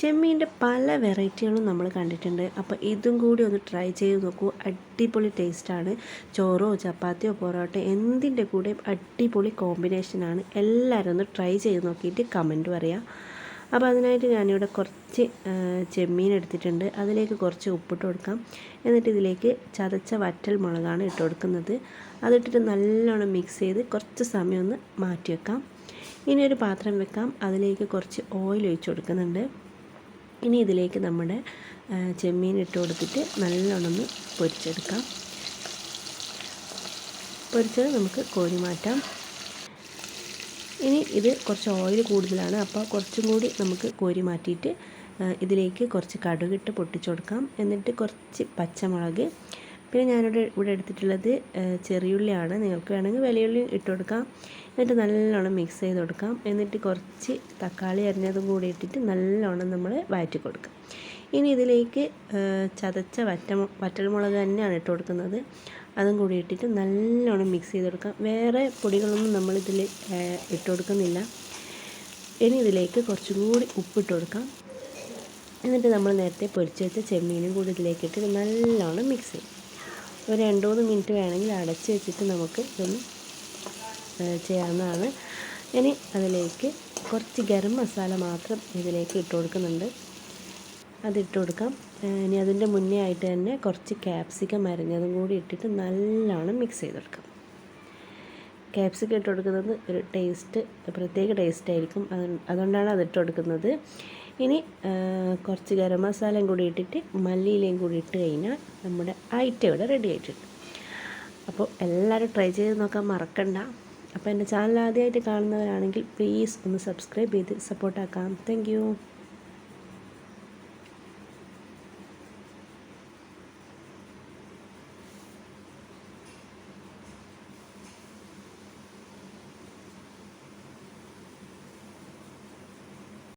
ചെമ്മീൻ്റെ പല വെറൈറ്റികളും നമ്മൾ കണ്ടിട്ടുണ്ട്. അപ്പോൾ ഇതും കൂടി ഒന്ന് ട്രൈ ചെയ്ത് നോക്കൂ. അടിപൊളി ടേസ്റ്റാണ്. ചോറോ ചപ്പാത്തിയോ പൊറോട്ട എന്തിൻ്റെ കൂടെയും അടിപൊളി കോമ്പിനേഷനാണ്. എല്ലാവരും ഒന്ന് ട്രൈ ചെയ്ത് നോക്കിയിട്ട് കമൻറ്റ് പറയാം. അപ്പോൾ അതിനായിട്ട് ഞാനിവിടെ കുറച്ച് ചെമ്മീൻ എടുത്തിട്ടുണ്ട്. അതിലേക്ക് കുറച്ച് ഉപ്പിട്ട് കൊടുക്കാം. എന്നിട്ട് ഇതിലേക്ക് ചതച്ച വറ്റൽ മുളകാണ് ഇട്ട് കൊടുക്കുന്നത്. അതിട്ടിട്ട് നല്ലോണം മിക്സ് ചെയ്ത് കുറച്ച് സമയം ഒന്ന് മാറ്റി വെക്കാം. ഇനി ഒരു പാത്രം വെക്കാം. അതിലേക്ക് കുറച്ച് ഓയിൽ ഒഴിച്ച് കൊടുക്കുന്നുണ്ട്. ഇനി ഇതിലേക്ക് നമ്മുടെ ചെമ്മീൻ ഇട്ട് കൊടുത്തിട്ട് നല്ലോണം ഒന്ന് പൊരിച്ചെടുക്കാം. പൊരിച്ചത് നമുക്ക് കോരി മാറ്റാം. ഇനി ഇത് കുറച്ച് ഓയിൽ കൂടുതലാണ്, അപ്പോൾ കുറച്ചും കൂടി നമുക്ക് കോരി മാറ്റിയിട്ട് ഇതിലേക്ക് കുറച്ച് കടുകിട്ട് പൊട്ടിച്ചു കൊടുക്കാം. എന്നിട്ട് കുറച്ച് പച്ചമുളക്, പിന്നെ ഇവിടെ എടുത്തിട്ടുള്ളത് ചെറിയുള്ളിയാണ്. നിങ്ങൾക്ക് വേണമെങ്കിൽ വലിയുള്ളി ഇട്ട് കൊടുക്കാം. എന്നിട്ട് നല്ലോണം മിക്സ് ചെയ്ത് കൊടുക്കാം. എന്നിട്ട് കുറച്ച് തക്കാളി അരിഞ്ഞതും കൂടി ഇട്ടിട്ട് നല്ലോണം നമ്മൾ വഴറ്റി കൊടുക്കാം. ഇനി ഇതിലേക്ക് ചതച്ച വറ്റൽമുളക് തന്നെയാണ് ഇട്ട് കൊടുക്കുന്നത്. അതും കൂടി ഇട്ടിട്ട് നല്ലോണം മിക്സ് ചെയ്ത് കൊടുക്കാം. വേറെ പൊടികളൊന്നും നമ്മളിതിൽ ഇട്ട് കൊടുക്കുന്നില്ല. ഇനി ഇതിലേക്ക് കുറച്ചും കൂടി ഉപ്പിട്ട് കൊടുക്കാം. എന്നിട്ട് നമ്മൾ നേരത്തെ പൊരിച്ച് വെച്ച ചെമ്മീനും കൂടി ഇതിലേക്ക് ഇട്ടിട്ട് നല്ലോണം മിക്സ് ചെയ്യും. ഒരു 2-3 മിനിറ്റ് വേണമെങ്കിൽ അടച്ച് വെച്ചിട്ട് നമുക്ക് ഇതൊന്ന് ചെയ്യാവുന്നതാണ്. ഇനി അതിലേക്ക് കുറച്ച് ഗരം മസാല മാത്രം ഇതിലേക്ക് ഇട്ട് കൊടുക്കുന്നുണ്ട്. അതിട്ട് കൊടുക്കാം. ഇനി അതിൻ്റെ മുന്നേ ആയിട്ട് തന്നെ കുറച്ച് ക്യാപ്സിക്കം അരിഞ്ഞതും കൂടി ഇട്ടിട്ട് നല്ലോണം മിക്സ് ചെയ്ത് കൊടുക്കാം. ക്യാപ്സിക്കം ഇട്ട് കൊടുക്കുന്നത് ഒരു പ്രത്യേക ടേസ്റ്റായിരിക്കും. അതുകൊണ്ടാണ് അതിട്ട് കൊടുക്കുന്നത്. ഇനി കുറച്ച് ഗരം മസാലയും കൂടി ഇട്ടിട്ട് മല്ലിയിലയും കൂടി ഇട്ട് കഴിഞ്ഞാൽ നമ്മുടെ ഐറ്റം ഇവിടെ റെഡി ആയിട്ടുണ്ട്. അപ്പോൾ എല്ലാവരും ട്രൈ ചെയ്ത് നോക്കാൻ മറക്കണ്ട. അപ്പോൾ എൻ്റെ ചാനൽ ആദ്യമായിട്ട് കാണുന്നവരാണെങ്കിൽ പ്ലീസ് ഒന്ന് സബ്സ്ക്രൈബ് ചെയ്ത് സപ്പോർട്ടാക്കാം. Thank you.